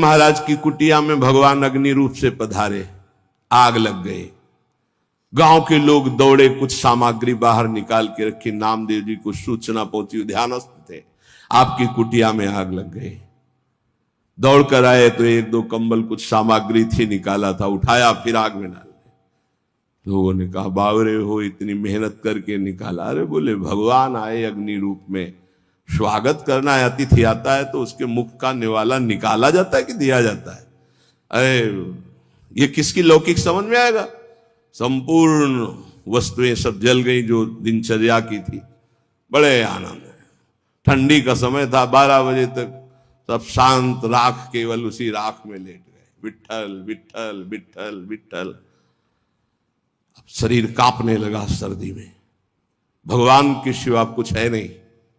महाराज की कुटिया में भगवान अग्नि रूप से पधारे, आग लग गई। गांव के लोग दौड़े, कुछ सामग्री बाहर निकाल के रखी। नामदेव जी को सूचना पहुंची, ध्यानस्थ थे, आपकी कुटिया में आग लग गई। दौड़ कर आए तो एक दो कंबल, कुछ सामग्री थी, निकाला था, उठाया, फिर आग में डाल दिया। लोगों ने कहा, बावरे हो, इतनी मेहनत करके निकाला। अरे बोले, भगवान आए अग्नि रूप में, स्वागत करना है, अतिथि आता है तो उसके मुख का निवाला निकाला जाता है कि दिया जाता है? अरे ये किसकी लौकिक समझ में आएगा? संपूर्ण वस्तुएं सब जल गई जो दिनचर्या की थी। बड़े आनंद है। ठंडी का समय था, 12 बजे तक सब शांत, राख, केवल उसी राख में लेट गए। विट्ठल विट्ठल विट्ठल विट्ठल। अब शरीर कांपने लगा सर्दी में। भगवान के सिवा कुछ है नहीं,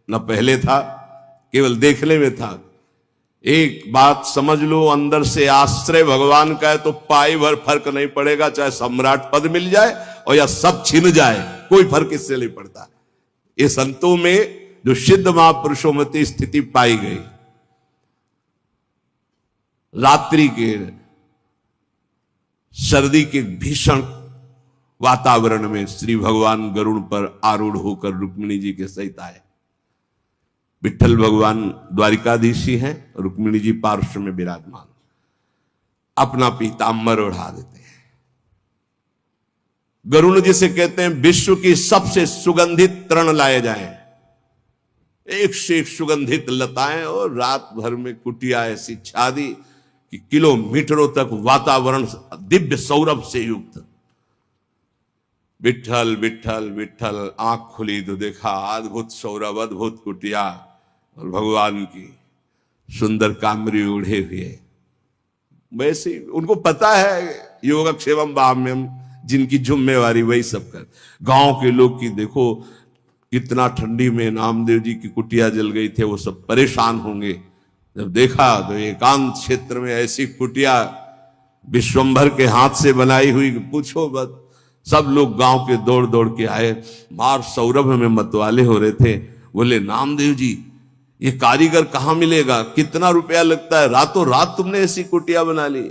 न पहले था, केवल देखने में था। एक बात समझ लो, अंदर से आश्रय भगवान का है तो पाई भर फर्क नहीं पड़ेगा, चाहे सम्राट पद मिल जाए और या सब छिन जाए, कोई फर्क इससे नहीं पड़ता। ये संतों में जो सिद्ध महापुरुषों में स्थिति पाई गई। रात्रि के सर्दी के भीषण वातावरण में श्री भगवान गरुड़ पर आरूढ़ होकर रुक्मिणी जी के सहित आए। विट्ठल भगवान द्वारिकाधीश ही हैं, रुक्मिणी जी पार्श्व में विराजमान, अपना पीताम्बर ओढ़ा देते हैं। गरुड़ जिसे कहते हैं विश्व की सबसे सुगंधित तृण लाए जाएं, एक से एक सुगंधित लताएं, और रात भर में कुटिया ऐसी छा दी कि किलोमीटरों तक वातावरण दिव्य सौरभ से युक्त। विट्ठल विट्ठल विट्ठल, आंख खुली तो देखा अद्भुत सौरभ, अद्भुत कुटिया और भगवान की सुंदर कामरी उड़े हुए। वैसे उनको पता है योगक्षेमम बाह्यम, जिनकी जिम्मेवारी वही सब कर। गांव के लोग की देखो, इतना ठंडी में नामदेव जी की कुटिया जल गई थे, वो सब परेशान होंगे। जब देखा तो एकांत क्षेत्र में ऐसी कुटिया विश्वंभर के हाथ से बनाई हुई, पूछो मत। सब लोग गांव के दौड़ दौड़ के आए, मार सौरभ में मतवाले हो रहे थे। बोले, नामदेव जी ये कारीगर कहां मिलेगा, कितना रुपया लगता है, रातों रात तुमने ऐसी कुटिया बना ली?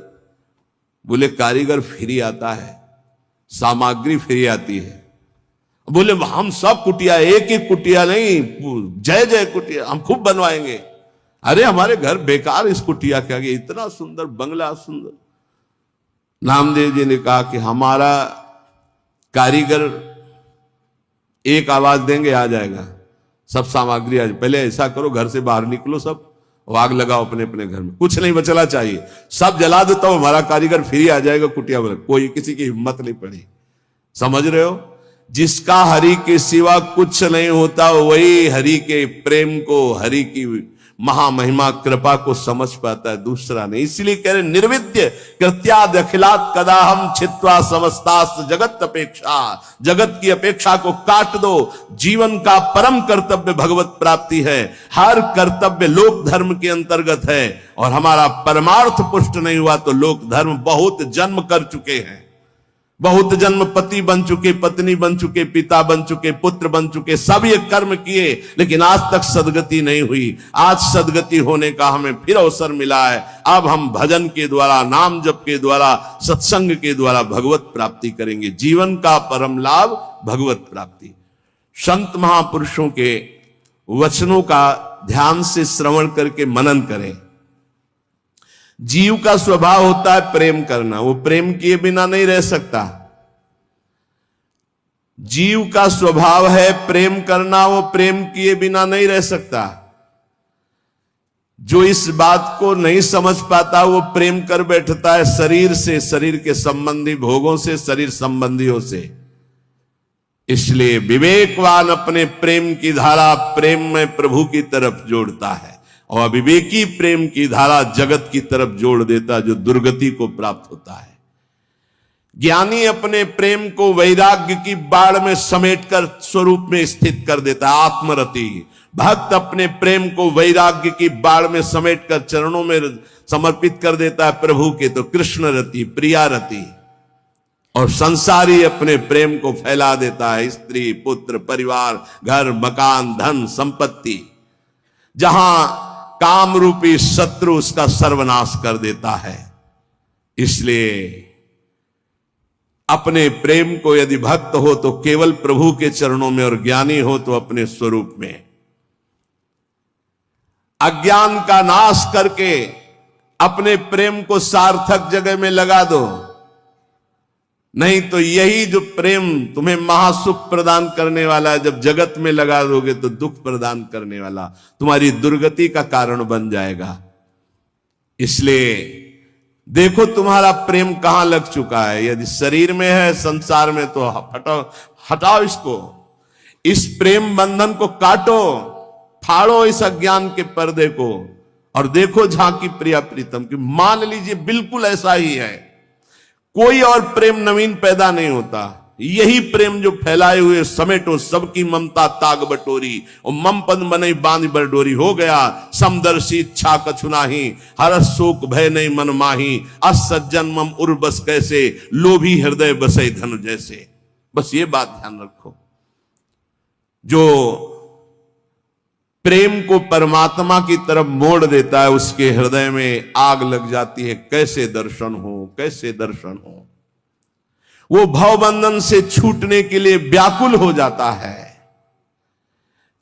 बोले, कारीगर फ्री आता है, सामग्री फ्री आती है। बोले, हम सब कुटिया, एक एक कुटिया नहीं, जय जय कुटिया हम खूब बनवाएंगे। अरे हमारे घर बेकार इस कुटिया के आगे, इतना सुंदर बंगला सुंदर। नामदेव जी ने कहा कि हमारा कारीगर एक आवाज देंगे आ जाएगा, सब सामग्री आज। पहले ऐसा करो, घर से बाहर निकलो, सब आग लगाओ अपने अपने घर में, कुछ नहीं बचना चाहिए, सब जला दो, तो हमारा कारीगर फ्री आ जाएगा कुटिया बना। कोई किसी की हिम्मत नहीं पड़ी। समझ रहे हो? जिसका हरि के सिवा कुछ नहीं होता, वही हरि के प्रेम को, हरि की महामहिमा कृपा को समझ पाता है, दूसरा नहीं। इसलिए कह रहे, निर्विद्य कृत्याद अखिलात कदाहम छित्वा समस्तास्त जगत अपेक्षा। जगत की अपेक्षा को काट दो। जीवन का परम कर्तव्य भगवत प्राप्ति है। हर कर्तव्य लोक धर्म के अंतर्गत है, और हमारा परमार्थ पुष्ट नहीं हुआ तो लोक धर्म बहुत जन्म कर चुके हैं, बहुत जन्म पति बन चुके, पत्नी बन चुके, पिता बन चुके, पुत्र बन चुके, सब ये कर्म किए, लेकिन आज तक सदगति नहीं हुई। आज सदगति होने का हमें फिर अवसर मिला है। अब हम भजन के द्वारा, नाम जप के द्वारा, सत्संग के द्वारा भगवत प्राप्ति करेंगे। जीवन का परम लाभ भगवत प्राप्ति। संत महापुरुषों के वचनों का ध्यान से श्रवण करके मनन करें। जीव का स्वभाव होता है प्रेम करना, वो प्रेम किए बिना नहीं रह सकता। जीव का स्वभाव है प्रेम करना, वो प्रेम किए बिना नहीं रह सकता। जो इस बात को नहीं समझ पाता वो प्रेम कर बैठता है शरीर से, शरीर के संबंधी भोगों से, शरीर संबंधियों से। इसलिए विवेकवान अपने प्रेम की धारा प्रेम में प्रभु की तरफ जोड़ता है, और अविवेकी प्रेम की धारा जगत की तरफ जोड़ देता, जो दुर्गति को प्राप्त होता है। ज्ञानी अपने प्रेम को वैराग्य की बाढ़ में समेटकर स्वरूप में स्थित कर देता है, आत्मरति। भक्त अपने प्रेम को वैराग्य की बाढ़ में समेटकर चरणों में समर्पित कर देता है प्रभु के, तो कृष्ण रति, प्रिया रति। और संसारी अपने प्रेम को फैला देता है, स्त्री, पुत्र, परिवार, घर, मकान, धन, संपत्ति। जहां काम रूपी शत्रु उसका सर्वनाश कर देता है। इसलिए अपने प्रेम को यदि भक्त हो तो केवल प्रभु के चरणों में, और ज्ञानी हो तो अपने स्वरूप में। अज्ञान का नाश करके अपने प्रेम को सार्थक जगह में लगा दो, नहीं तो यही जो प्रेम तुम्हें महासुख प्रदान करने वाला है, जब जगत में लगा दोगे तो दुख प्रदान करने वाला, तुम्हारी दुर्गति का कारण बन जाएगा। इसलिए देखो तुम्हारा प्रेम कहां लग चुका है। यदि शरीर में है, संसार में, तो हटाओ इसको, इस प्रेम बंधन को काटो, फाड़ो इस अज्ञान के पर्दे को, और देखो झांकी प्रिया प्रीतम की। मान लीजिए बिल्कुल ऐसा ही है, कोई और प्रेम नवीन पैदा नहीं होता, यही प्रेम जो फैलाए हुए समेटो सबकी ममता ताग बटोरी, और मम पद बनई बांध बरडोरी। हो गया समदर्शी इच्छा कछु नाही, हरस शोक भय नहीं मन माही, असज्जन मम उर्बस कैसे, लोभी हृदय बसई धन जैसे। बस ये बात ध्यान रखो, जो प्रेम को परमात्मा की तरफ मोड़ देता है उसके हृदय में आग लग जाती है। कैसे दर्शन हो, कैसे दर्शन हो। वो भवबंधन से छूटने के लिए व्याकुल हो जाता है।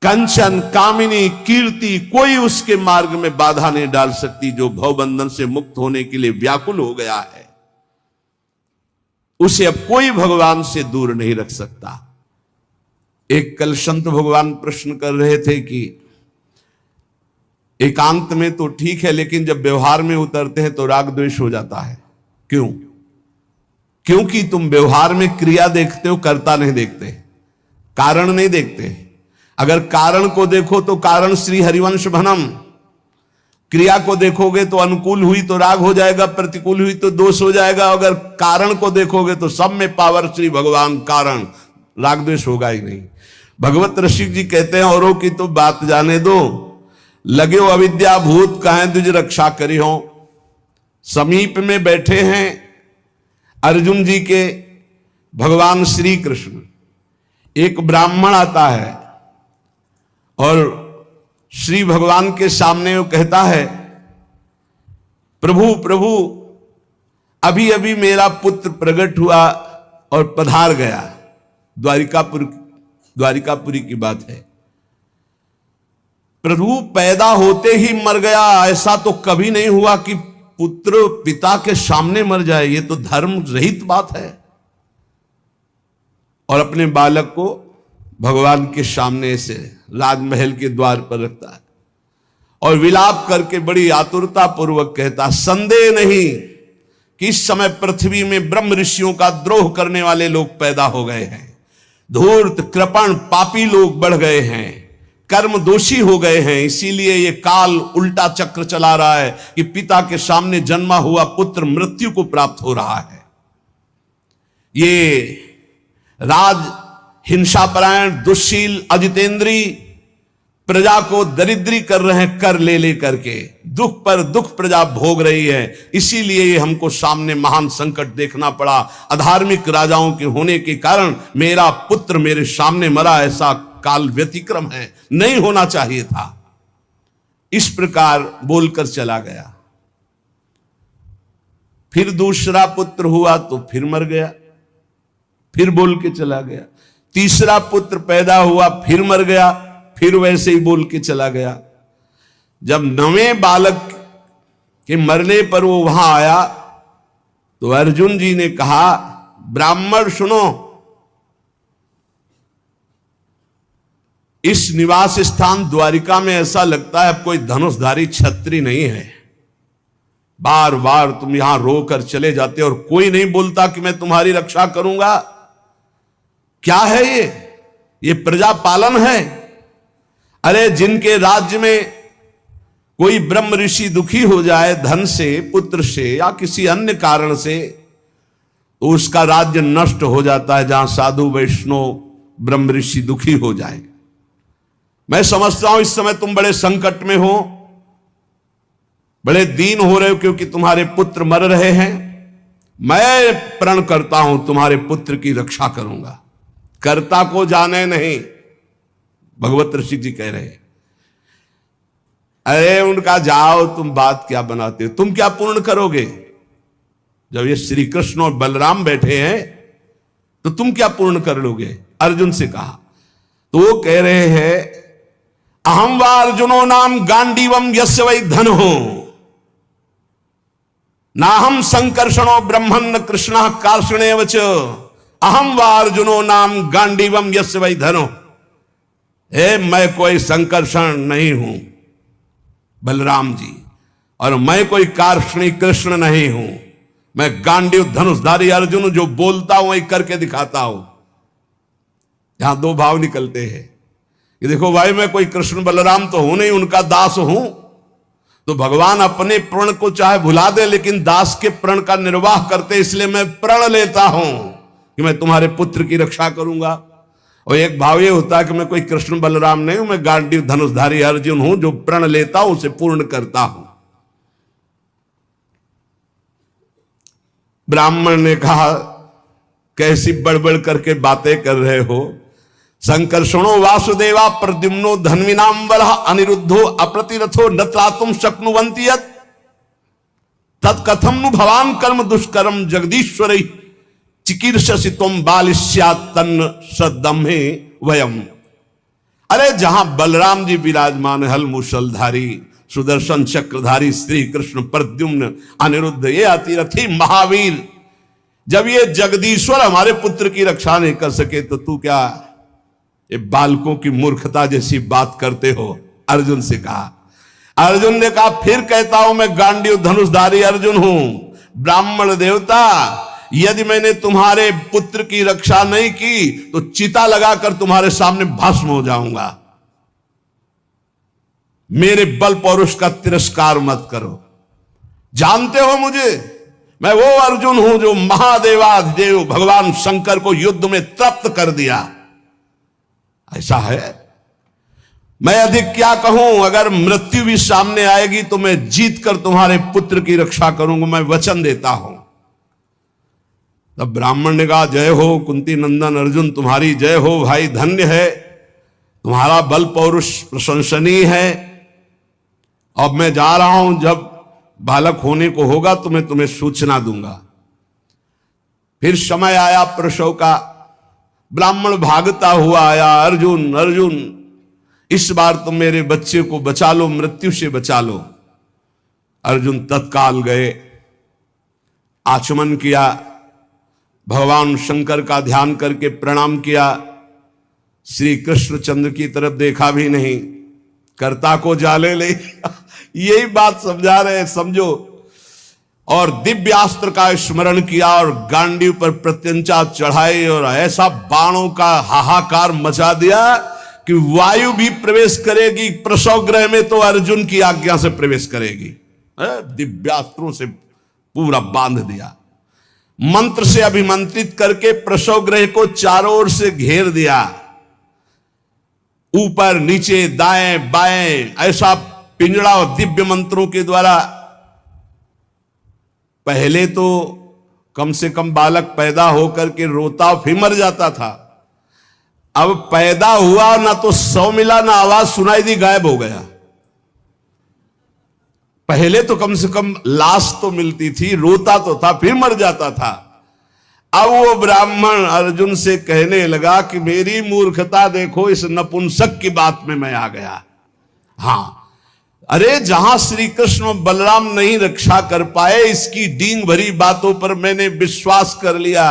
कंचन, कामिनी, कीर्ति कोई उसके मार्ग में बाधा नहीं डाल सकती। जो भवबंधन से मुक्त होने के लिए व्याकुल हो गया है, उसे अब कोई भगवान से दूर नहीं रख सकता। एक कल संत भगवान प्रश्न कर रहे थे कि एकांत में तो ठीक है, लेकिन जब व्यवहार में उतरते हैं तो राग द्वेष हो जाता है। क्यों? क्योंकि तुम व्यवहार में क्रिया देखते हो, कर्ता नहीं देखते, कारण नहीं देखते। अगर कारण को देखो तो कारण श्री हरिवंश भनम, क्रिया को देखोगे तो अनुकूल हुई तो राग हो जाएगा, प्रतिकूल हुई तो दोष हो जाएगा। अगर कारण को देखोगे तो सब में पावर श्री भगवान कारण, राग द्वेष होगा ही नहीं। भगवत ऋषि जी कहते हैं, औरों की तो बात जाने दो, लगे हो अविद्या भूत कहें तुझ रक्षा करी हो। समीप में बैठे हैं अर्जुन जी के भगवान श्री कृष्ण। एक ब्राह्मण आता है और श्री भगवान के सामने वो कहता है, प्रभु प्रभु अभी अभी मेरा पुत्र प्रकट हुआ और पधार गया। द्वारिकापुरी की बात है। प्रभु पैदा होते ही मर गया, ऐसा तो कभी नहीं हुआ कि पुत्र पिता के सामने मर जाए। ये तो धर्म रहित बात है। और अपने बालक को भगवान के सामने से राजमहल के द्वार पर रखता है और विलाप करके बड़ी आतुरता पूर्वक कहता, संदेह नहीं कि इस समय पृथ्वी में ब्रह्म ऋषियों का द्रोह करने वाले लोग पैदा हो गए हैं। धूर्त, कृपण, पापी लोग बढ़ गए हैं, कर्म दोषी हो गए हैं। इसीलिए ये काल उल्टा चक्र चला रहा है कि पिता के सामने जन्मा हुआ पुत्र मृत्यु को प्राप्त हो रहा है। ये राज हिंसापरायण, दुश्शील, अजितेंद्री प्रजा को दरिद्री कर रहे हैं, कर ले ले करके दुख पर दुख प्रजा भोग रही है। इसीलिए ये हमको सामने महान संकट देखना पड़ा। अधार्मिक राजाओं के होने के कारण मेरा पुत्र मेरे सामने मरा, ऐसा काल व्यतिक्रम है, नहीं होना चाहिए था। इस प्रकार बोलकर चला गया। फिर दूसरा पुत्र हुआ तो फिर मर गया, फिर बोल के चला गया। तीसरा पुत्र पैदा हुआ, फिर मर गया, फिर वैसे ही बोल के चला गया। जब 9वें बालक के मरने पर वो वहां आया तो अर्जुन जी ने कहा, ब्राह्मण सुनो, इस निवास स्थान द्वारिका में ऐसा लगता है अब कोई धनुषधारी छत्री नहीं है। बार बार तुम यहां रोकर चले जाते और कोई नहीं बोलता कि मैं तुम्हारी रक्षा करूंगा। क्या है ये प्रजा पालन है? अरे जिनके राज्य में कोई ब्रह्म ऋषि दुखी हो जाए धन से, पुत्र से या किसी अन्य कारण से, तो उसका राज्य नष्ट हो जाता है। जहां साधु वैष्णव ब्रह्म ऋषि दुखी हो जाए। मैं समझता हूं इस समय तुम बड़े संकट में हो, बड़े दीन हो रहे हो क्योंकि तुम्हारे पुत्र मर रहे हैं। मैं प्रण करता हूं तुम्हारे पुत्र की रक्षा करूंगा। कर्ता को जाने नहीं, भगवत ऋषि जी कह रहे हैं। अरे उनका जाओ, तुम बात क्या बनाते हो, तुम क्या पूर्ण करोगे? जब ये श्री कृष्ण और बलराम बैठे हैं तो तुम क्या पूर्ण कर लोगे? अर्जुन से कहा। तो वो कह रहे हैं अहम वा अर्जुनो नाम गांडीवम यस्य वै धनो नाहम संकर्षणो ब्रह्मन् न कृष्णः कार्षणेव च अहम वा अर्जुनो नाम गांडीवम यस्य वै धनो। मैं कोई संकर्षण नहीं हूं बलराम जी, और मैं कोई कार्षणी कृष्ण नहीं हूं। मैं गांडीव धनुषधारी अर्जुन, जो बोलता हूं वही करके दिखाता हूं। यहां दो भाव निकलते हैं कि देखो भाई, मैं कोई कृष्ण बलराम तो हूं नहीं, उनका दास हूं। तो भगवान अपने प्रण को चाहे भुला दे, लेकिन दास के प्रण का निर्वाह करते, इसलिए मैं प्रण लेता हूं कि मैं तुम्हारे पुत्र की रक्षा करूंगा। और एक भाव ये होता है कि मैं कोई कृष्ण बलराम नहीं हूं, मैं गांडीव धनुषधारी अर्जुन हूं, जो प्रण लेता हूं उसे पूर्ण करता हूं। ब्राह्मण ने कहा कैसी बड़बड़ करके बातें कर रहे हो? संकर्षणो वासुदेवा प्रद्युम्नो धन्विनाम बलः अनिरुद्धो अप्रतिरथो न त्रातुम शक्नुवन्ति यत् तत्कथम नु भवान कर्म दुष्कर्म जगदीश्वरै चिकीर्षसि त्वं बालिष्यात् तन्न सद्दम्हे वयम्। अरे जहां बलराम जी विराजमान, हल मूषलधारी सुदर्शन चक्रधारी श्री कृष्ण प्रद्युम्न अनिरुद्ध, ये अतिरथी महावीर, जब ये जगदीश्वर हमारे पुत्र की रक्षा नहीं कर सके तो तू क्या ये बालकों की मूर्खता जैसी बात करते हो? अर्जुन से कहा। अर्जुन ने कहा फिर कहता हूं, मैं गांडीव धनुषधारी अर्जुन हूं। ब्राह्मण देवता, यदि मैंने तुम्हारे पुत्र की रक्षा नहीं की तो चिता लगाकर तुम्हारे सामने भस्म हो जाऊंगा। मेरे बल पौरुष का तिरस्कार मत करो। जानते हो मुझे, मैं वो अर्जुन हूं जो महादेवाधिदेव भगवान शंकर को युद्ध में तृप्त कर दिया। ऐसा है, मैं अधिक क्या कहूं, अगर मृत्यु भी सामने आएगी तो मैं जीत कर तुम्हारे पुत्र की रक्षा करूंगा, मैं वचन देता हूं। तब ब्राह्मण ने कहा जय हो कुंती नंदन अर्जुन, तुम्हारी जय हो भाई, धन्य है, तुम्हारा बल पौरुष प्रशंसनीय है। अब मैं जा रहा हूं, जब बालक होने को होगा तो मैं तुम्हें सूचना दूंगा। फिर समय आया प्रसव का, ब्राह्मण भागता हुआ आया, अर्जुन अर्जुन इस बार तुम मेरे बच्चे को बचा लो, मृत्यु से बचा लो। अर्जुन तत्काल गए, आचमन किया, भगवान शंकर का ध्यान करके प्रणाम किया, श्री कृष्णचंद्र की तरफ देखा भी नहीं, कर्ता को जाले ले यही बात समझा रहे हैं, समझो। और दिव्यास्त्र का स्मरण किया और गांडीव पर प्रत्यंचा चढ़ाई और ऐसा बाणों का हाहाकार मचा दिया कि वायु भी प्रवेश करेगी प्रसव गृह में तो अर्जुन की आज्ञा से प्रवेश करेगी। दिव्यास्त्रों से पूरा बांध दिया, मंत्र से अभिमंत्रित करके प्रसव गृह को चारों ओर से घेर दिया, ऊपर नीचे दाएं बाएं ऐसा पिंजड़ा और दिव्य मंत्रों के द्वारा। पहले तो कम से कम बालक पैदा होकर के रोता फिर मर जाता था, अब पैदा हुआ ना तो सौ मिला ना आवाज सुनाई दी, गायब हो गया। पहले तो कम से कम लाश तो मिलती थी, रोता तो था फिर मर जाता था। अब वो ब्राह्मण अर्जुन से कहने लगा कि मेरी मूर्खता देखो, इस नपुंसक की बात में मैं आ गया। हाँ, अरे जहां श्री कृष्ण बलराम नहीं रक्षा कर पाए, इसकी डींग भरी बातों पर मैंने विश्वास कर लिया।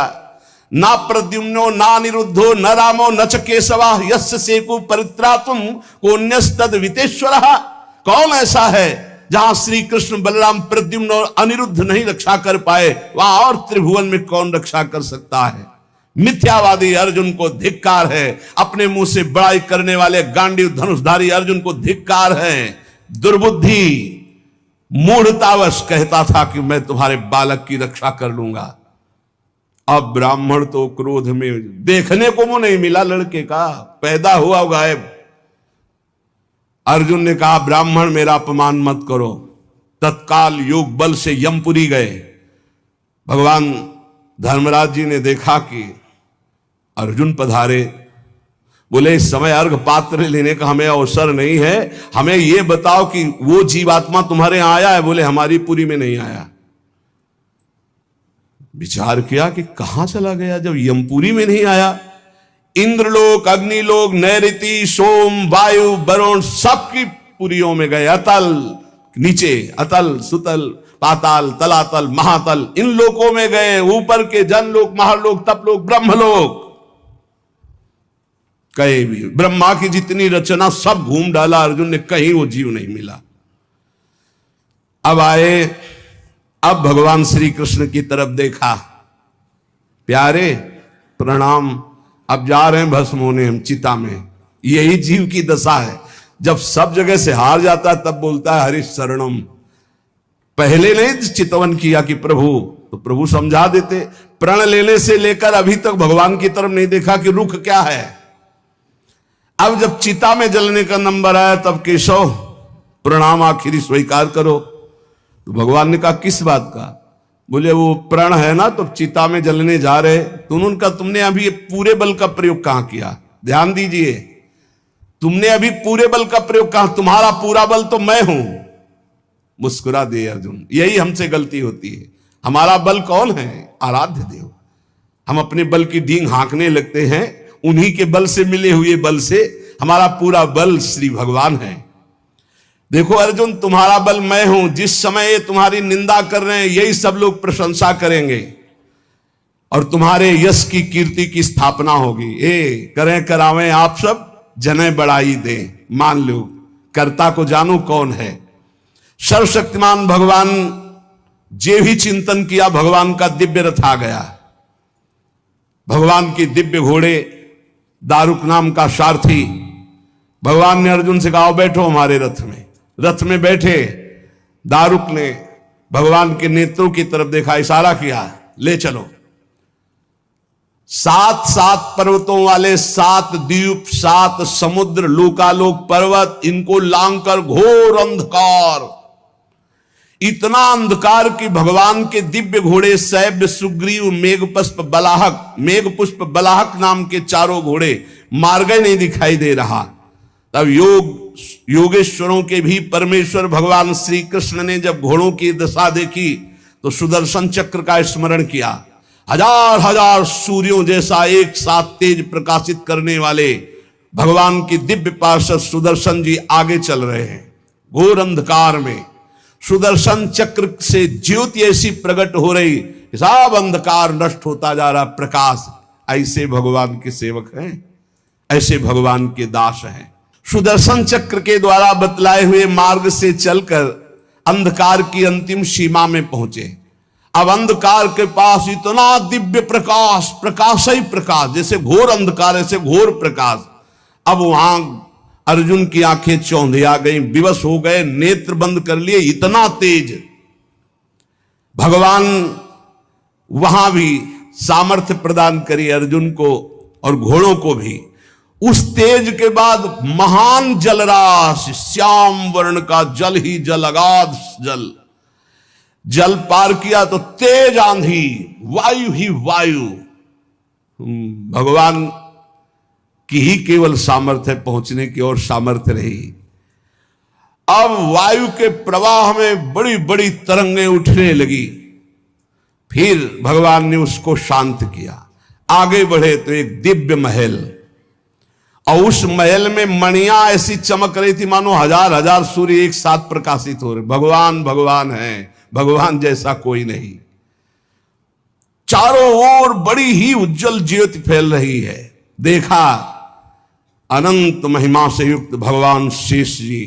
ना प्रद्युम्नो ना अनिरुद्धो न रामो न च केशवा यस्य सेकु परित्रातुम कोन्यस्तद वितेश्वरः। कौन ऐसा है जहां श्री कृष्ण बलराम प्रद्युम्न और अनिरुद्ध नहीं रक्षा कर पाए, वहां और त्रिभुवन में कौन रक्षा कर सकता है? मिथ्यावादी अर्जुन को धिक्कार है, अपने मुंह से बड़ाई करने वाले गांडीव धनुषधारी अर्जुन को धिक्कार है। दुर्बुद्धि मूढ़तावश कहता था कि मैं तुम्हारे बालक की रक्षा कर लूंगा। अब ब्राह्मण तो क्रोध में, देखने को मुंह नहीं मिला लड़के का, पैदा हुआ गायब। अर्जुन ने कहा ब्राह्मण मेरा अपमान मत करो। तत्काल योग बल से यमपुरी गए। भगवान धर्मराज जी ने देखा कि अर्जुन पधारे, बोले इस समय अर्घ पात्र लेने का हमें अवसर नहीं है, हमें यह बताओ कि वो जीवात्मा तुम्हारे यहां आया है? बोले हमारी पुरी में नहीं आया। विचार किया कि कहां चला गया जब यमपुरी में नहीं आया। इंद्रलोक, अग्निलोक, नैऋति, सोम, वायु, वरुण सबकी पुरियों में गए। अतल नीचे, अतल, सुतल, पाताल, तलातल, महातल, इन लोकों में गए। ऊपर के जनलोक, महालोक, तपलोक, ब्रह्मलोक, कहीं भी ब्रह्मा की जितनी रचना सब घूम डाला अर्जुन ने, कहीं वो जीव नहीं मिला। अब आए, अब भगवान श्री कृष्ण की तरफ देखा, प्यारे प्रणाम, अब जा रहे हैं भस्म होने हम चिता में। यही जीव की दशा है, जब सब जगह से हार जाता है तब बोलता है हरि शरणम। पहले नहीं चितवन किया कि प्रभु, तो प्रभु समझा देते। प्रण लेने से लेकर अभी तक भगवान की तरफ नहीं देखा कि रुख क्या है। अब जब चिता में जलने का नंबर आया तब केशव प्रणाम आखिरी स्वीकार करो। तो भगवान ने कहा किस बात का? बोले वो प्रण है ना, तो चिता में जलने जा रहे। तो उनका तुमने अभी पूरे बल का प्रयोग कहां किया? ध्यान दीजिए, तुमने अभी पूरे बल का प्रयोग कहां? तुम्हारा पूरा बल तो मैं हूं। मुस्कुरा दे अर्जुन, यही हमसे गलती होती है। हमारा बल कौन है? आराध्य देव। हम अपने बल की डींग हाँकने लगते हैं, उन्हीं के बल से मिले हुए बल से। हमारा पूरा बल श्री भगवान है। देखो अर्जुन, तुम्हारा बल मैं हूं। जिस समय ये तुम्हारी निंदा कर रहे हैं यही सब लोग प्रशंसा करेंगे और तुम्हारे यश की कीर्ति की स्थापना होगी। करें करावें आप सब, जने बढ़ाई दे, मान लो कर्ता को जानो कौन है। सर्वशक्तिमान भगवान जे भी चिंतन किया, भगवान का दिव्य रथ आ गया। भगवान के दिव्य घोड़े, दारुक नाम का सारथी। भगवान ने अर्जुन से कहा बैठो हमारे रथ में। रथ में बैठे। दारुक ने भगवान के नेत्रों की तरफ देखा, इशारा किया, ले चलो। 7 पर्वतों वाले 7 द्वीप, 7 समुद्र, लोकालोक पर्वत, इनको लांघकर घोर अंधकार, इतना अंधकार कि भगवान के दिव्य घोड़े शैब्य, सुग्रीव, मेघपुष्प, बलाहक, मेघपुष्प बलाहक नाम के 4 घोड़े मार्ग नहीं दिखाई दे रहा। तब योगेश्वरों के भी परमेश्वर भगवान श्री कृष्ण ने जब घोड़ों की दशा देखी तो सुदर्शन चक्र का स्मरण किया। हजार हजार सूर्यों जैसा एक साथ तेज प्रकाशित करने वाले भगवान की दिव्य पार्षद सुदर्शन जी आगे चल रहे हैं घोर अंधकार में। सुदर्शन चक्र से ज्योति ऐसी प्रकट हो रही, सब अंधकार नष्ट होता जा रहा, प्रकाश। ऐसे भगवान के सेवक हैं, ऐसे भगवान के दास हैं। सुदर्शन चक्र के द्वारा बतलाए हुए मार्ग से चलकर अंधकार की अंतिम सीमा में पहुंचे। अब अंधकार के पास इतना दिव्य प्रकाश, प्रकाश ही प्रकाश, जैसे घोर अंधकार ऐसे घोर प्रकाश। अब वहां अर्जुन की आंखें चौंधिया गई, विवश हो गए, नेत्र बंद कर लिए, इतना तेज। भगवान वहां भी सामर्थ्य प्रदान करी अर्जुन को और घोड़ों को भी। उस तेज के बाद महान जलराशि, श्याम वर्ण का जल ही जल, अगाध जल, जल पार किया तो तेज आंधी, वायु ही वायु। भगवान की ही केवल सामर्थ्य पहुंचने की और सामर्थ्य रही। अब वायु के प्रवाह में बड़ी बड़ी तरंगें उठने लगी। फिर भगवान ने उसको शांत किया। आगे बढ़े तो एक दिव्य महल, और उस महल में मणियां ऐसी चमक रही थी मानो हजार हजार सूर्य एक साथ प्रकाशित हो रहे। भगवान भगवान है, भगवान जैसा कोई नहीं। चारों ओर बड़ी ही उज्जवल ज्योति फैल रही है। देखा अनंत महिमा से युक्त भगवान शेष जी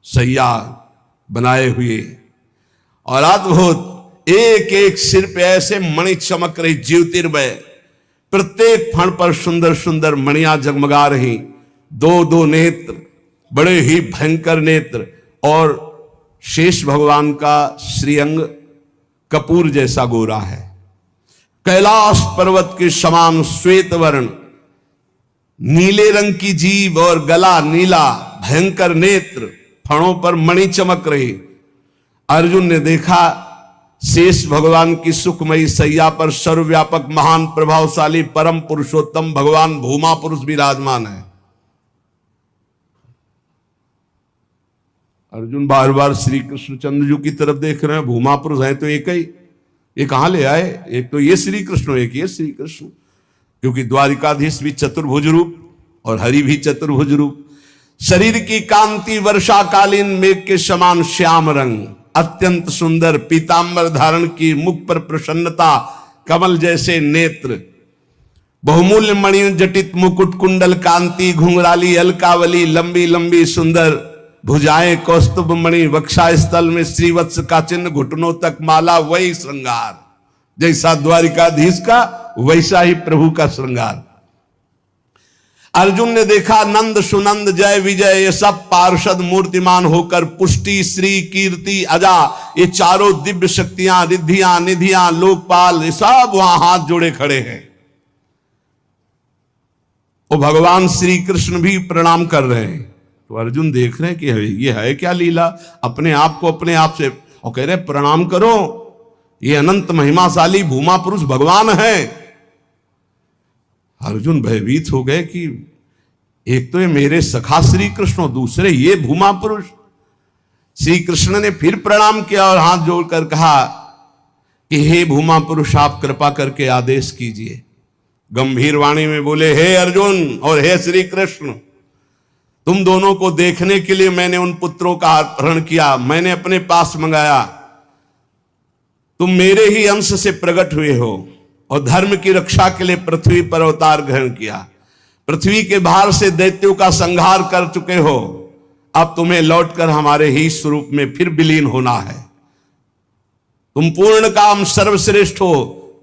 सैया बनाए हुए, और अद्भुत एक एक सिर पे ऐसे मणि चमक रही, ज्योतिर्मय। प्रत्येक फण पर सुंदर सुंदर मणियां जगमगा रही। 2-2 नेत्र, बड़े ही भयंकर नेत्र, और शेष भगवान का श्रीअंग कपूर जैसा गोरा है। कैलाश पर्वत के समान श्वेत वर्ण, नीले रंग की जीभ और गला नीला, भयंकर नेत्र, फणों पर मणि चमक रही। अर्जुन ने देखा शेष भगवान की सुखमयी सैया पर सर्वव्यापक महान प्रभावशाली परम पुरुषोत्तम भगवान भूमा पुरुष विराजमान है। अर्जुन बार बार श्री कृष्णचंद्र जी की तरफ देख रहे हैं, भूमा पुरुष है तो एक ही, ये कहां ले आए, एक तो ये श्री कृष्ण, एक ये श्री कृष्ण, क्योंकि द्वारिकाधीश भी चतुर्भुज रूप और हरि भी चतुर्भुज रूप। शरीर की कांति वर्षाकालीन मेघ के समान श्याम रंग, अत्यंत सुंदर पीतांबर धारण की, मुख पर प्रसन्नता, कमल जैसे नेत्र, बहुमूल्य मणि जटित मुकुट, कुंडल कांति, घुंघराली अलकावली, लंबी लंबी सुंदर भुजाएं, कौस्तुभ मणि, वक्षा स्थल में श्रीवत्स का चिन्ह, घुटनों तक माला, वही श्रृंगार। जैसा द्वारिकाधीश का वैसा ही प्रभु का श्रृंगार। अर्जुन ने देखा नंद सुनंद जय विजय ये सब पार्षद मूर्तिमान होकर, पुष्टि श्री कीर्ति अजा ये चारों दिव्य शक्तियां, रिद्धियां निधियां लोकपाल, ये सब वहां हाथ जोड़े खड़े हैं। और भगवान श्री कृष्ण भी प्रणाम कर रहे हैं। तो अर्जुन देख रहे हैं कि ये है क्या लीला, अपने आप को अपने आप से, और कह रहे प्रणाम करो, ये अनंत महिमाशाली भूमा पुरुष भगवान है। अर्जुन भयभीत हो गए कि एक तो ये मेरे सखा श्री कृष्ण, दूसरे ये भूमा पुरुष। श्री कृष्ण ने फिर प्रणाम किया और हाथ जोड़कर कहा कि हे भूमा पुरुष, आप कृपा करके आदेश कीजिए। गंभीर वाणी में बोले, हे अर्जुन और हे श्री कृष्ण, तुम दोनों को देखने के लिए मैंने उन पुत्रों का अपहरण किया, मैंने अपने पास मंगाया। तुम मेरे ही अंश से प्रकट हुए हो और धर्म की रक्षा के लिए पृथ्वी पर अवतार ग्रहण किया। पृथ्वी के भार से दैत्यों का संहार कर चुके हो, अब तुम्हें लौटकर हमारे ही स्वरूप में फिर विलीन होना है। तुम पूर्ण काम सर्वश्रेष्ठ हो,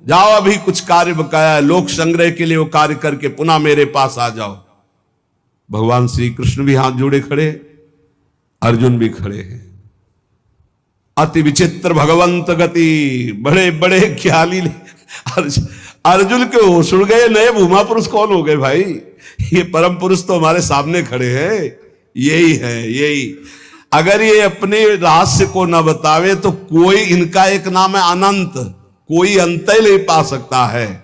जाओ अभी कुछ कार्य बकाया है, लोक संग्रह के लिए वो कार्य करके पुनः मेरे पास आ जाओ। भगवान श्री कृष्ण भी हाथ जोड़े खड़े, अर्जुन भी खड़े हैं। अति विचित्र भगवंत गति, बड़े बड़े ख्याली। अर्जुन के होश उड़ गए, नए भूमा पुरुष कौन हो गए भाई, ये परम पुरुष तो हमारे सामने खड़े हैं, यही है यही। अगर ये अपने रहस्य को न बतावे तो कोई, इनका एक नाम है अनंत, कोई अंत ही नहीं पा सकता है।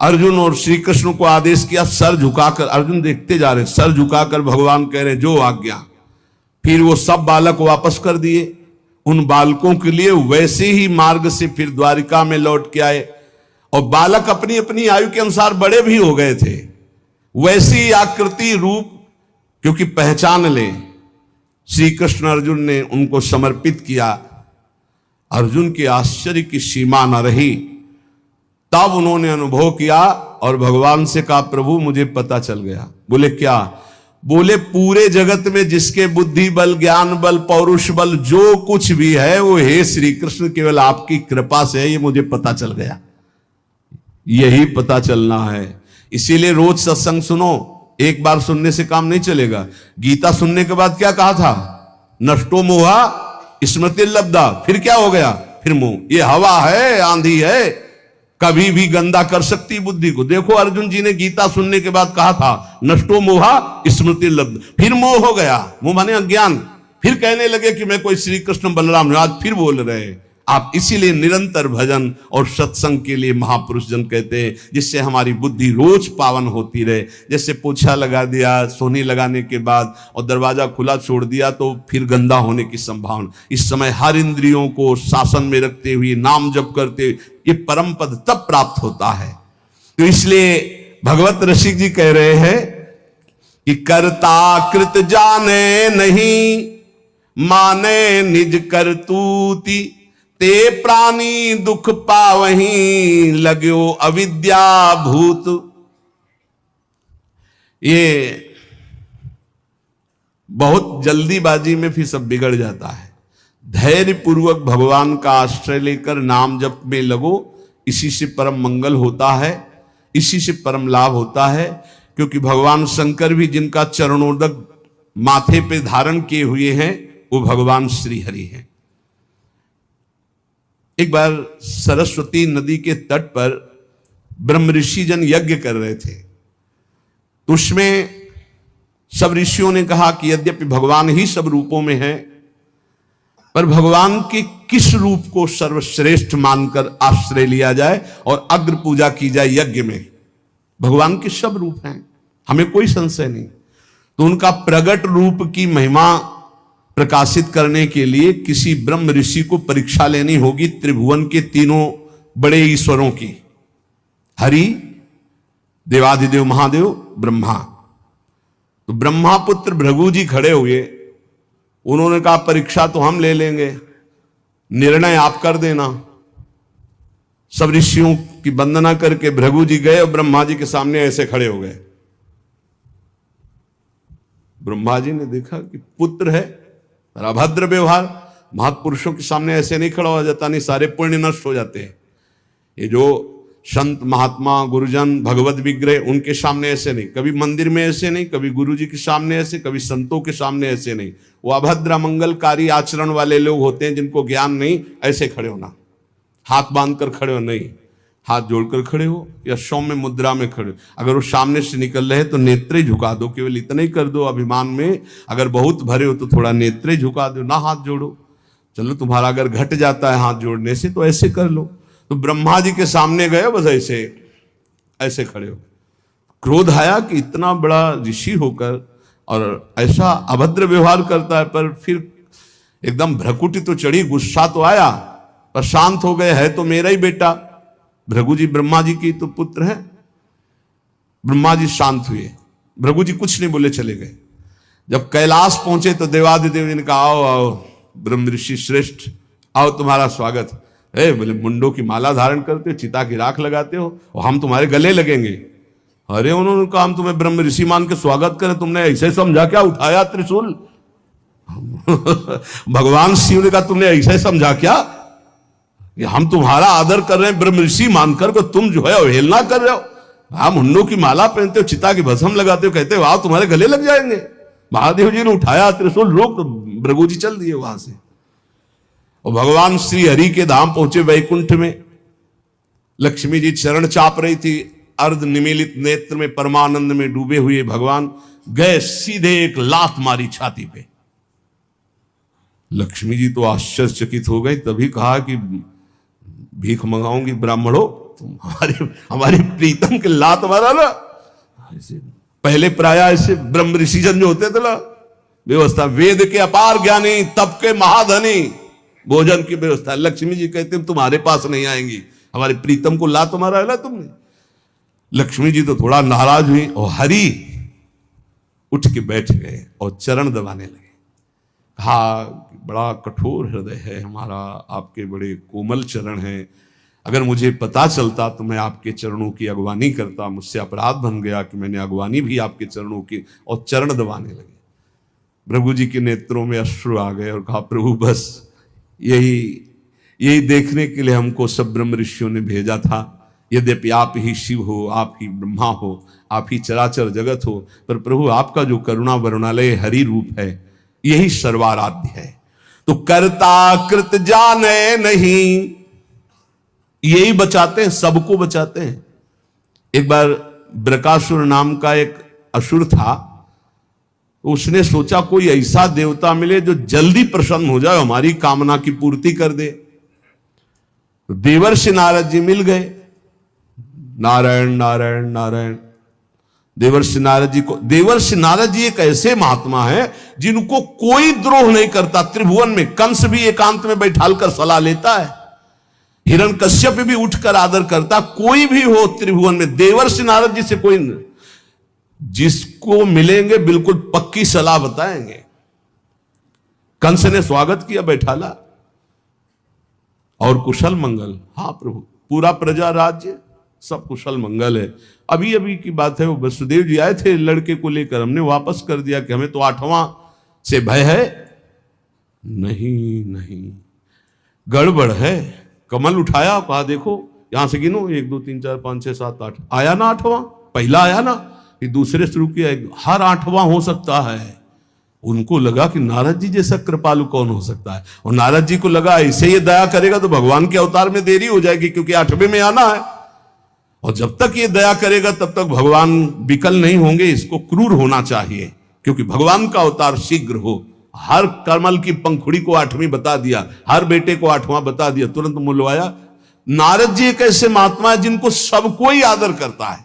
अर्जुन और श्री कृष्ण को आदेश किया, सर झुकाकर, अर्जुन देखते जा रहे, सर झुकाकर भगवान कह रहे जो आज्ञा। फिर वो सब बालक वापस कर दिए, उन बालकों के लिए वैसे ही मार्ग से फिर द्वारिका में लौट के आए। और बालक अपनी अपनी आयु के अनुसार बड़े भी हो गए थे, वैसी आकृति रूप, क्योंकि पहचान ले श्री कृष्ण अर्जुन ने उनको समर्पित किया। अर्जुन के आश्चर्य की सीमा न रही। तब उन्होंने अनुभव किया और भगवान से कहा, प्रभु मुझे पता चल गया। बोले क्या? बोले पूरे जगत में जिसके बुद्धि बल, ज्ञान बल, पौरुष बल जो कुछ भी है वो हे श्री कृष्ण केवल आपकी कृपा से है, ये मुझे पता चल गया। यही पता चलना है, इसीलिए रोज सत्संग सुनो। एक बार सुनने से काम नहीं चलेगा। गीता सुनने के बाद क्या कहा था? नष्टो मोहा स्मृति लब्धा। फिर क्या हो गया? फिर मोह। ये हवा है, आंधी है, कभी भी गंदा कर सकती बुद्धि को। देखो अर्जुन जी ने गीता सुनने के बाद कहा था नष्टो मोहा स्मृति लब्ध, फिर मोह हो गया, मोह माने अज्ञान। फिर कहने लगे कि मैं कोई श्री कृष्ण बलराम, आज फिर बोल रहे। आप इसीलिए निरंतर भजन और सत्संग के लिए महापुरुष जन कहते हैं, जिससे हमारी बुद्धि रोज पावन होती रहे। जैसे पोछा लगा दिया सोनी लगाने के बाद और दरवाजा खुला छोड़ दिया तो फिर गंदा होने की संभावना। इस समय हर इंद्रियों को शासन में रखते हुए नाम जप करते हुए ये परम पद तब प्राप्त होता है। तो इसलिए भगवत रसिक जी कह रहे हैं कि कर्ता कृत जाने नहीं, माने निज करतूती, ते प्राणी दुख पावहीं, लगो अविद्या भूत। ये बहुत जल्दीबाजी में फिर सब बिगड़ जाता है। धैर्य पूर्वक भगवान का आश्रय लेकर नाम जप में लगो, इसी से परम मंगल होता है, इसी से परम लाभ होता है। क्योंकि भगवान शंकर भी जिनका चरणोदक माथे पे धारण किए हुए हैं वो भगवान श्री हरि हैं। एक बार सरस्वती नदी के तट पर ब्रह्म ऋषि जन यज्ञ कर रहे थे, तो उसमें सब ऋषियों ने कहा कि यद्यपि भगवान ही सब रूपों में है, पर भगवान के किस रूप को सर्वश्रेष्ठ मानकर आश्रय लिया जाए और अग्र पूजा की जाए यज्ञ में। भगवान के सब रूप हैं, हमें कोई संशय नहीं। तो उनका प्रगट रूप की महिमा प्रकाशित करने के लिए किसी ब्रह्म ऋषि को परीक्षा लेनी होगी त्रिभुवन के तीनों बड़े ईश्वरों की, हरि, देवाधिदेव महादेव, ब्रह्मा। तो ब्रह्मा पुत्र भृगु जी खड़े हुए, उन्होंने कहा परीक्षा तो हम ले लेंगे, निर्णय आप कर देना। सब ऋषियों की वंदना करके भृगु जी गए और ब्रह्मा जी के सामने ऐसे खड़े हो गए। ब्रह्मा जी ने देखा कि पुत्र है, अभद्र व्यवहार, महापुरुषों के सामने ऐसे नहीं खड़ा हो जाता, नहीं सारे पुण्य नष्ट हो जाते हैं। ये जो संत महात्मा गुरुजन भगवत विग्रह, उनके सामने ऐसे नहीं, कभी मंदिर में ऐसे नहीं, कभी गुरु जी के सामने ऐसे, कभी संतों के सामने ऐसे नहीं। वो अभद्र मंगलकारी आचरण वाले लोग होते हैं जिनको ज्ञान नहीं, ऐसे खड़े होना, हाथ बांधकर खड़े हो नहीं, हाथ जोड़कर खड़े हो या सौम्य मुद्रा में खड़े हो। अगर वो सामने से निकल रहे तो नेत्रे झुका दो, केवल इतना ही कर दो अभिमान में। अगर बहुत भरे हो तो थोड़ा नेत्रे झुका दो, ना हाथ जोड़ो। चलो तुम्हारा अगर घट जाता है हाथ जोड़ने से तो ऐसे कर लो। तो ब्रह्मा जी के सामने गए, बस ऐसे ऐसे खड़े हो। क्रोध आया कि इतना बड़ा ऋषि होकर और ऐसा अभद्र व्यवहार करता है, पर फिर एकदम भ्रकुटी तो चढ़ी, गुस्सा तो आया, पर शांत हो गए। है तो मेरा ही बेटा, भृगु जी ब्रह्मा जी की तो पुत्र है। ब्रह्मा जी शांत हुए, भृगु जी कुछ नहीं बोले, चले गए। जब कैलाश पहुंचे तो देवादिदेव जी ने कहा आओ आओ ब्रह्म ऋषि श्रेष्ठ, आओ तुम्हारा स्वागत। बोले मुंडों की माला धारण करते हो, चिता की राख लगाते हो और हम तुम्हारे गले लगेंगे। अरे उन्होंने कहा हम तुम्हें ब्रह्म ऋषि मान के स्वागत करें, तुमने ऐसे समझा क्या उठाया त्रिशूल? भगवान शिव ने कहा तुमने ऐसे समझा क्या कि हम तुम्हारा आदर कर रहे हैं ब्रह्म ऋषि मानकर को तुम जो है अवहेलना कर रहे हो? हम मुंडों की माला पहनते हो, चिता की भस्म लगाते हो, कहते हो आओ तुम्हारे गले लग जाएंगे। महादेव जी ने उठाया त्रिशूल, रोक, तो भृगु जी चल दिए वहां से। और भगवान श्री हरि के धाम पहुंचे वैकुंठ में। लक्ष्मी जी चरण चाप रही थी, अर्ध निमीलित नेत्र में परमानंद में डूबे हुए भगवान गए, सीधे एक लात मारी छाती पे। लक्ष्मी जी तो आश्चर्यचकित हो गई, तभी कहा कि भीख मंगाऊंगी ब्राह्मणों, तुम हमारी प्रीतम के लात मारा ना। ऐसे पहले प्राय ऐसे ब्रह्म ऋषिजन जो होते थे ना, व्यवस्था, वेद के अपार ज्ञानी, तप के महाधनी, भोजन की व्यवस्था। लक्ष्मी जी कहते तुम्हारे पास नहीं आएंगी, हमारे प्रीतम को लात मारा है ना तुमने। लक्ष्मी जी तो थोड़ा नाराज हुई और हरि उठ के बैठ गए और चरण दबाने लगे। कहा बड़ा कठोर हृदय है हमारा, आपके बड़े कोमल चरण हैं, अगर मुझे पता चलता तो मैं आपके चरणों की अगवानी करता, मुझसे अपराध बन गया कि मैंने अगवानी भी आपके चरणों की। और चरण दबाने लगे। भृगु जी के नेत्रों में अश्रु आ गए और कहा प्रभु बस यही देखने के लिए हमको सब ब्रह्म ऋषियों ने भेजा था। यद्यपि आप ही शिव हो, आप ही ब्रह्मा हो, आप ही चराचर जगत हो, पर प्रभु आपका जो करुणा वरुणालय हरि रूप है यही सर्वाराध्य है। तो कर्ता कृत जाने नहीं, यही बचाते हैं, सबको बचाते हैं। एक बार ब्रकासुर नाम का एक असुर था, उसने सोचा कोई ऐसा देवता मिले जो जल्दी प्रसन्न हो जाए, हमारी कामना की पूर्ति कर दे। तो देवर्षि नारद जी मिल गए। नारायण नारायण नारायण। देवर्षि नारद जी एक ऐसे महात्मा है जिनको कोई द्रोह नहीं करता। त्रिभुवन में कंस भी एकांत में बैठाल कर सलाह लेता है, हिरण्यकश्यप भी उठकर आदर करता। कोई भी हो त्रिभुवन में, देवर्षि नारद जी से कोई, जिसको मिलेंगे बिल्कुल पक्की सलाह बताएंगे। कंस ने स्वागत किया, बैठाला और कुशल मंगल। हाँ प्रभु, पूरा प्रजा राज्य सब कुशल मंगल है। अभी अभी की बात है, वो वसुदेव जी आए थे लड़के को लेकर, हमने वापस कर दिया कि हमें तो 8वां से भय है। नहीं नहीं, गड़बड़ है। कमल उठाया, कहा देखो यहां से गिनो, 1 2 3 4 5 6 7 8, आया ना 8वां? पहला आया ना, फिर दूसरे शुरू किया, हर 8वां हो सकता है। उनको लगा कि नारद जी जैसा कृपालु कौन हो सकता है, और नारद जी को लगा ऐसे ये दया करेगा तो भगवान के अवतार में देरी हो जाएगी, क्योंकि 8वें में आना है। और जब तक ये दया करेगा तब तक भगवान विकल नहीं होंगे, इसको क्रूर होना चाहिए, क्योंकि भगवान का अवतार शीघ्र हो। हर कमल की पंखुड़ी को 8वीं बता दिया, हर बेटे को 8वां बता दिया, तुरंत मुलवाया। नारद जी एक ऐसे महात्मा है जिनको सब कोई आदर करता है।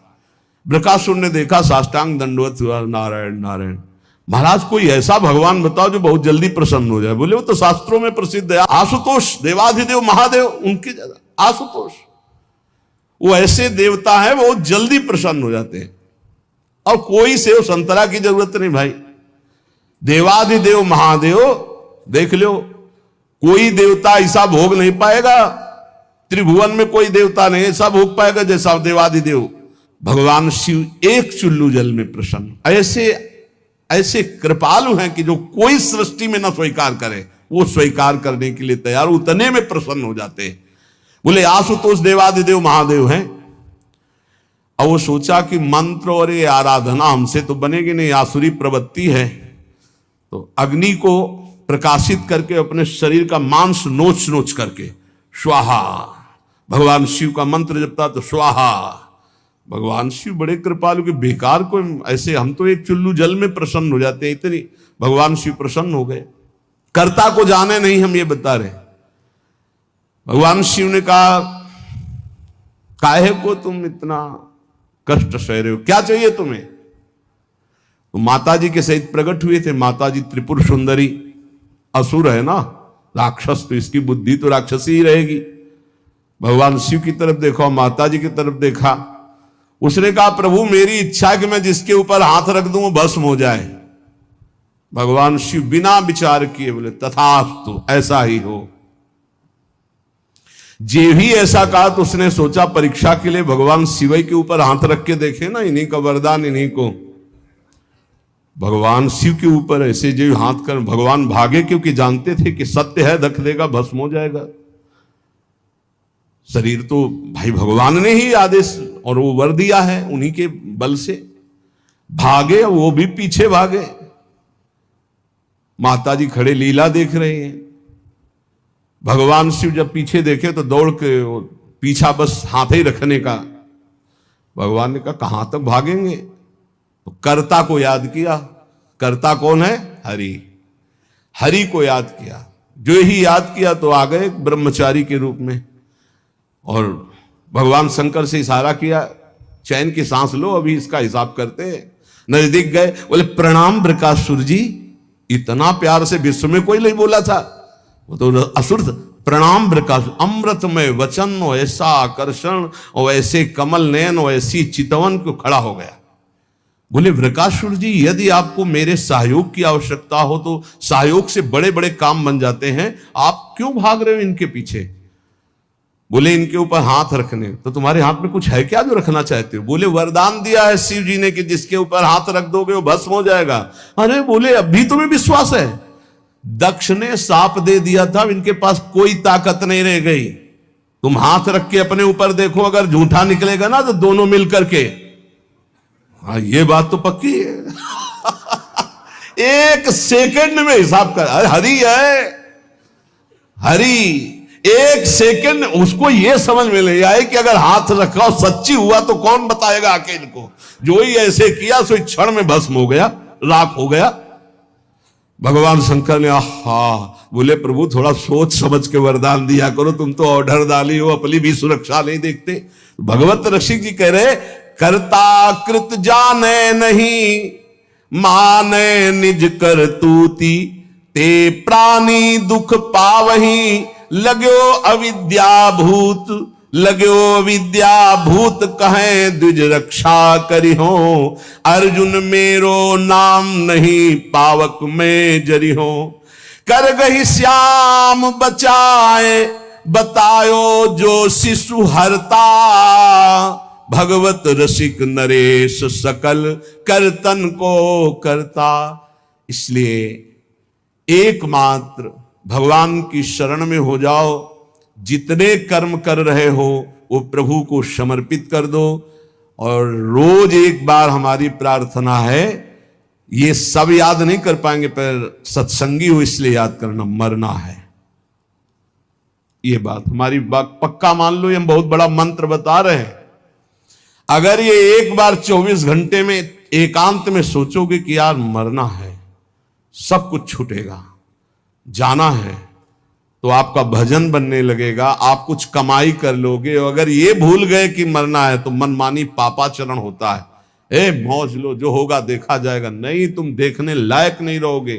ब्रकासुर ने देखा, साष्टांग दंडवत हुआ, नारायण नारायण। महाराज कोई ऐसा भगवान बताओ जो बहुत जल्दी प्रसन्न हो जाए। बोले वो तो शास्त्रों में प्रसिद्ध है, आशुतोष देवाधिदेव महादेव, उनके आशुतोष, वो ऐसे देवता है वो जल्दी प्रसन्न हो जाते हैं। और कोई सेव संतरा की जरूरत नहीं भाई, देवाधिदेव महादेव देख लो, कोई देवता ऐसा भोग नहीं पाएगा, त्रिभुवन में कोई देवता नहीं ऐसा भोग पाएगा जैसा देवाधिदेव भगवान शिव एक चुल्लू जल में प्रसन्न। ऐसे ऐसे कृपालु हैं कि जो कोई सृष्टि में न स्वीकार करे वो स्वीकार करने के लिए तैयार, उतने में प्रसन्न हो जाते हैं। बोले आशुतोष देवाधिदेव महादेव हैं। और वो सोचा कि मंत्र और ये आराधना हमसे तो बनेगी नहीं, आसुरी प्रवृत्ति है, तो अग्नि को प्रकाशित करके अपने शरीर का मांस नोच नोच करके स्वाहा, भगवान शिव का मंत्र जपता तो स्वाहा। भगवान शिव बड़े कृपालु के बेकार को ऐसे, हम तो एक चुल्लू जल में प्रसन्न हो जाते हैं, इतनी भगवान शिव प्रसन्न हो गए। कर्ता को जाने नहीं हम ये बता रहे। भगवान शिव ने कहा काहे को तुम इतना कष्ट सह रहे हो, क्या चाहिए तुम्हें? तो माता जी के सहित प्रकट हुए थे। माता जी त्रिपुर सुंदरी, असुर है ना, राक्षस, तो इसकी बुद्धि तो राक्षसी ही रहेगी। भगवान शिव की तरफ देखा, माता जी की तरफ देखा, उसने कहा प्रभु मेरी इच्छा है कि मैं जिसके ऊपर हाथ रख दूं वो भस्म हो जाए। भगवान शिव बिना विचार किए बोले तथास्तु, ऐसा ही हो। जे भी ऐसा कहा तो उसने सोचा परीक्षा के लिए भगवान शिव के ऊपर हाथ रख के देखे ना, इन्हीं का वरदान इन्हीं को। भगवान शिव के ऊपर ऐसे जो हाथ कर भगवान भागे, क्योंकि जानते थे कि सत्य है धक देगा, भस्म हो जाएगा। शरीर तो भाई भगवान ने ही आदेश और वो वर दिया है, उन्हीं के बल से भागे, वो भी पीछे भागे। माता जी खड़े लीला देख रहे हैं। भगवान शिव जब पीछे देखे तो दौड़ के पीछा बस हाथ ही रखने का। भगवान ने कहा कहां तक भागेंगे? तो कर्ता को याद किया। कर्ता कौन है? हरि। हरि को याद किया। जो ही याद किया तो आ गए ब्रह्मचारी के रूप में, और भगवान शंकर से इशारा किया चैन की सांस लो, अभी इसका हिसाब करते हैं। नजदीक गए, बोले प्रणाम बृकासुर जी। इतना प्यार से विश्व में कोई नहीं बोला था, वो तो असुर था। प्रणाम बृकासुर, अमृतमय वचन और ऐसा आकर्षण और ऐसे कमल नयन और ऐसी चितवन को खड़ा हो गया। बोले वृकासुर जी यदि आपको मेरे सहयोग की आवश्यकता हो तो सहयोग से बड़े बड़े काम बन जाते हैं, आप क्यों भाग रहे हो इनके पीछे? बोले इनके ऊपर हाथ रखने, तो तुम्हारे हाथ में कुछ है क्या जो रखना चाहते हो? बोले वरदान दिया है शिव जी ने कि जिसके ऊपर हाथ रख दोगे वो भस्म हो जाएगा। अरे बोले अभी तुम्हें विश्वास है? दक्ष ने साप दे दिया था, इनके पास कोई ताकत नहीं रह गई। तुम हाथ रख के अपने ऊपर देखो, अगर झूठा निकलेगा ना तो दोनों मिलकर के। हाँ ये बात तो पक्की है। एक सेकंड में हिसाब कर, हरि है हरि। एक सेकंड उसको यह समझ में ले आए कि अगर हाथ रखा सच्ची हुआ तो कौन बताएगा आके इनको। जो ही ऐसे किया सो क्षण में भस्म हो गया, राख हो गया। भगवान शंकर ने बोले प्रभु थोड़ा सोच समझ के वरदान दिया करो, तुम तो ऑर्डर डाली हो, अपनी भी सुरक्षा नहीं देखते। भगवत रसिक जी कह रहे कर्ता कृत जाने नहीं, माने निज करतूती, ते प्राणी दुख पावही, लगो अविद्याभूत, लगो अविद्याभूत कहे द्विज रक्षा करी हो। अर्जुन मेरो नाम नहीं, पावक में जरी हो। कर गही श्याम बचाए, बतायो जो शिशु हरता, भगवत रसिक नरेश सकल करतन को करता। इसलिए एकमात्र भगवान की शरण में हो जाओ, जितने कर्म कर रहे हो वो प्रभु को समर्पित कर दो। और रोज एक बार हमारी प्रार्थना है, ये सब याद नहीं कर पाएंगे पर सत्संगी हो इसलिए याद करना, मरना है। ये बात हमारी बात पक्का मान लो, ये हम बहुत बड़ा मंत्र बता रहे हैं। अगर ये एक बार 24 घंटे में एकांत में सोचोगे कि यार मरना है, सब कुछ छूटेगा, जाना है, तो आपका भजन बनने लगेगा, आप कुछ कमाई कर लोगे। अगर ये भूल गए कि मरना है तो मनमानी पापाचरण होता है। ए मौज लो, जो होगा देखा जाएगा। नहीं, तुम देखने लायक नहीं रहोगे।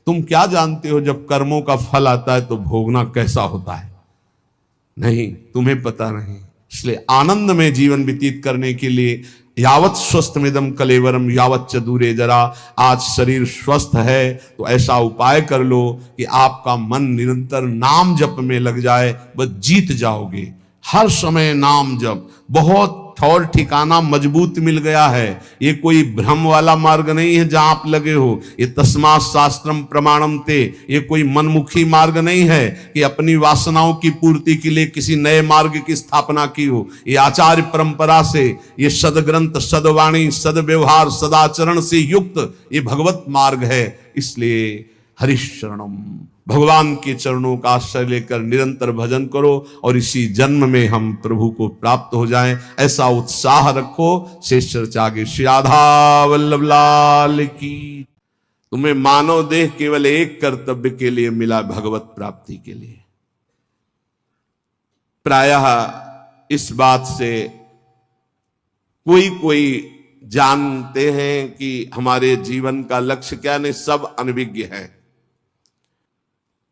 तुम क्या जानते हो जब कर्मों का फल आता है तो भोगना कैसा होता है? नहीं, तुम्हें पता नहीं। इसलिए आनंद में जीवन व्यतीत करने के लिए यावत स्वस्थमिदम कलेवरम यावत च दूरे जरा, आज शरीर स्वस्थ है तो ऐसा उपाय कर लो कि आपका मन निरंतर नाम जप में लग जाए, बस जीत जाओगे। हर समय नाम जप, बहुत ठौर ठिकाना मजबूत मिल गया है। ये कोई भ्रम वाला मार्ग नहीं है जहां आप लगे हो। ये तस्मात् शास्त्रम प्रमाणम ते, ये कोई मनमुखी मार्ग नहीं है कि अपनी वासनाओं की पूर्ति के लिए किसी नए मार्ग की स्थापना की हो। ये आचार्य परंपरा से, ये सदग्रंथ, सदवाणी, सदव्यवहार, सदाचरण से युक्त ये भगवत मार्ग है। इसलिए हरिशरणम, भगवान के चरणों का आश्रय लेकर निरंतर भजन करो और इसी जन्म में हम प्रभु को प्राप्त हो जाएं, ऐसा उत्साह रखो। शेष चर्चा आगे। श्री राधा वल्लभ लाल की। तुम्हें मानव देह केवल एक कर्तव्य के लिए मिला, भगवत प्राप्ति के लिए। प्रायः इस बात से कोई कोई जानते हैं कि हमारे जीवन का लक्ष्य क्या, नहीं, सब अनभिज्ञ है।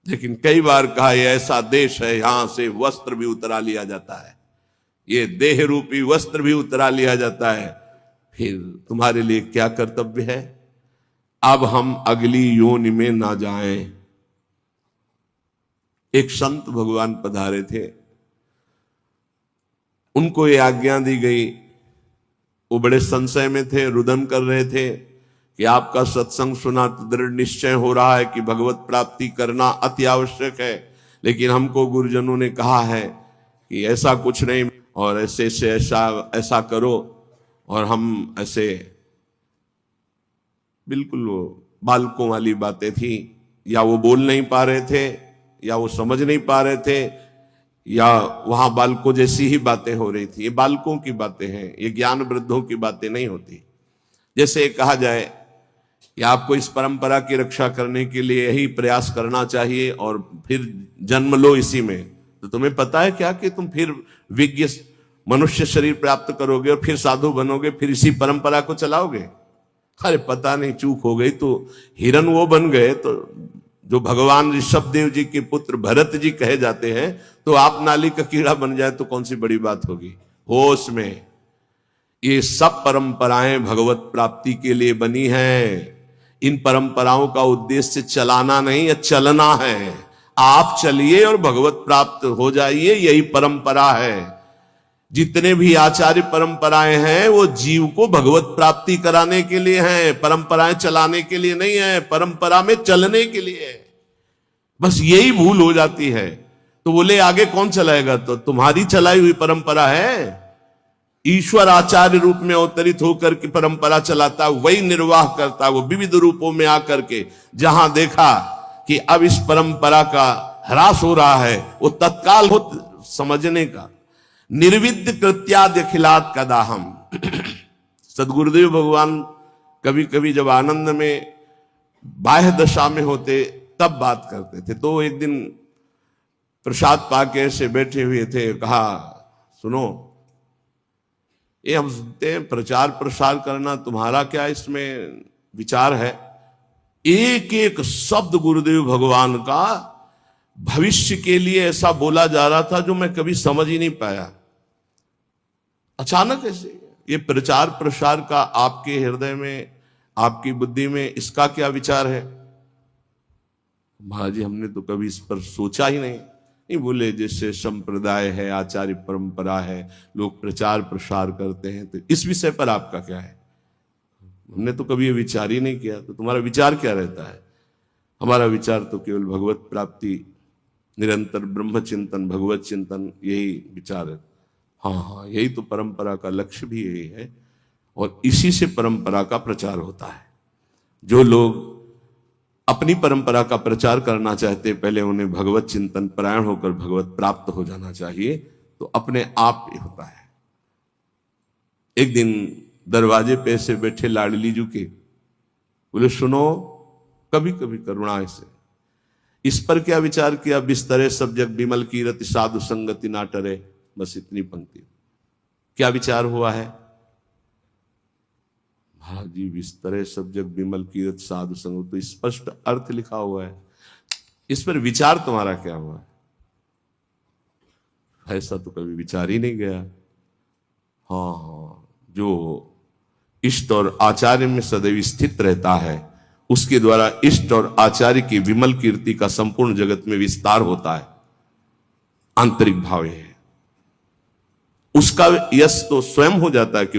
लेकिन कई बार कहा यह ऐसा देश है यहां से वस्त्र भी उतरा लिया जाता है, ये देह रूपी वस्त्र भी उतरा लिया जाता है। फिर तुम्हारे लिए क्या कर्तव्य है? अब हम अगली योनि में ना जाएं। एक संत भगवान पधारे थे, उनको ये आज्ञा दी गई। वो बड़े संशय में थे, रुदन कर रहे थे कि आपका सत्संग सुना तो दृढ़ निश्चय हो रहा है कि भगवत प्राप्ति करना अति आवश्यक है, लेकिन हमको गुरुजनों ने कहा है कि ऐसा कुछ नहीं, और ऐसे से ऐसा करो। और हम ऐसे बिल्कुल वो बालकों वाली बातें थी, या वो बोल नहीं पा रहे थे, या वो समझ नहीं पा रहे थे, या वहां बालकों जैसी ही बातें हो रही थी। ये बालकों की बातें हैं, ये ज्ञान वृद्धों की बातें नहीं होती। जैसे कहा जाए कि आपको इस परंपरा की रक्षा करने के लिए यही प्रयास करना चाहिए और फिर जन्म लो इसी में, तो तुम्हें पता है क्या कि तुम फिर विज्ञ मनुष्य शरीर प्राप्त करोगे और फिर साधु बनोगे, फिर इसी परंपरा को चलाओगे? अरे पता नहीं, चूक हो गई तो हिरन वो बन गए, तो जो भगवान ऋषभ देव जी के पुत्र भरत जी कहे जाते हैं, तो आप नाली का कीड़ा बन जाए तो कौन सी बड़ी बात होगी? होश में। ये सब परंपराएं भगवत प्राप्ति के लिए बनी हैं। इन परंपराओं का उद्देश्य चलाना नहीं है, चलना है। आप चलिए और भगवत प्राप्त हो जाइए, यही परंपरा है। जितने भी आचार्य परंपराएं हैं वो जीव को भगवत प्राप्ति कराने के लिए हैं, परंपराएं चलाने के लिए नहीं है, परंपरा में चलने के लिए है। बस यही भूल हो जाती है। तो बोले आगे कौन चलाएगा? तो तुम्हारी चलाई हुई परंपरा है। ईश्वर आचार्य रूप में अवतरित होकर के परंपरा चलाता, वही निर्वाह करता। वो विविध रूपों में आकर के जहां देखा कि अब इस परंपरा का ह्रास हो रहा है, वो तत्काल हो समझने का। निर्विद्य कृत्याद्य खिलात कदाहम। सदगुरुदेव भगवान कभी कभी जब आनंद में बाह्य दशा में होते तब बात करते थे। तो एक दिन प्रसाद पाके ऐसे बैठे हुए थे, कहा सुनो, ये हम सुनते हैं प्रचार प्रसार करना, तुम्हारा क्या इसमें विचार है? एक एक शब्द गुरुदेव भगवान का भविष्य के लिए ऐसा बोला जा रहा था जो मैं कभी समझ ही नहीं पाया। अचानक ऐसे ये प्रचार प्रसार का आपके हृदय में, आपकी बुद्धि में इसका क्या विचार है? महाराज जी हमने तो कभी इस पर सोचा ही नहीं। नहीं बोले, जैसे संप्रदाय है, आचार्य परंपरा है, लोग प्रचार प्रसार करते हैं, तो इस विषय पर आपका क्या है? हमने तो कभी ये विचार ही नहीं किया। तो तुम्हारा विचार क्या रहता है? हमारा विचार तो केवल भगवत प्राप्ति, निरंतर ब्रह्म चिंतन, भगवत चिंतन, यही विचार है। हाँ, यही तो परंपरा का लक्ष्य भी यही है, और इसी से परंपरा का प्रचार होता है। जो लोग अपनी परंपरा का प्रचार करना चाहते, पहले उन्हें भगवत चिंतन परायण होकर भगवत प्राप्त हो जाना चाहिए, तो अपने आप ही होता है। एक दिन दरवाजे पे से बैठे लाडली जी के बोले, सुनो, कभी कभी करुणा से इस पर क्या विचार किया? बिस्तरे सब जग विमल कीरति साधु संगति ना टरे। बस इतनी पंक्ति। क्या विचार हुआ है? भाजी बिस्तरे सब जग विमल कीरत साधु संग, तो स्पष्ट अर्थ लिखा हुआ है। इस पर विचार तुम्हारा क्या हुआ है? ऐसा तो कभी विचार ही नहीं गया। हाँ हाँ, जो इष्ट और आचार्य में सदैव स्थित रहता है, उसके द्वारा इष्ट और आचार्य की विमल कीर्ति का संपूर्ण जगत में विस्तार होता है। आंतरिक भाव है, उसका यश तो स्वयं हो जाता है कि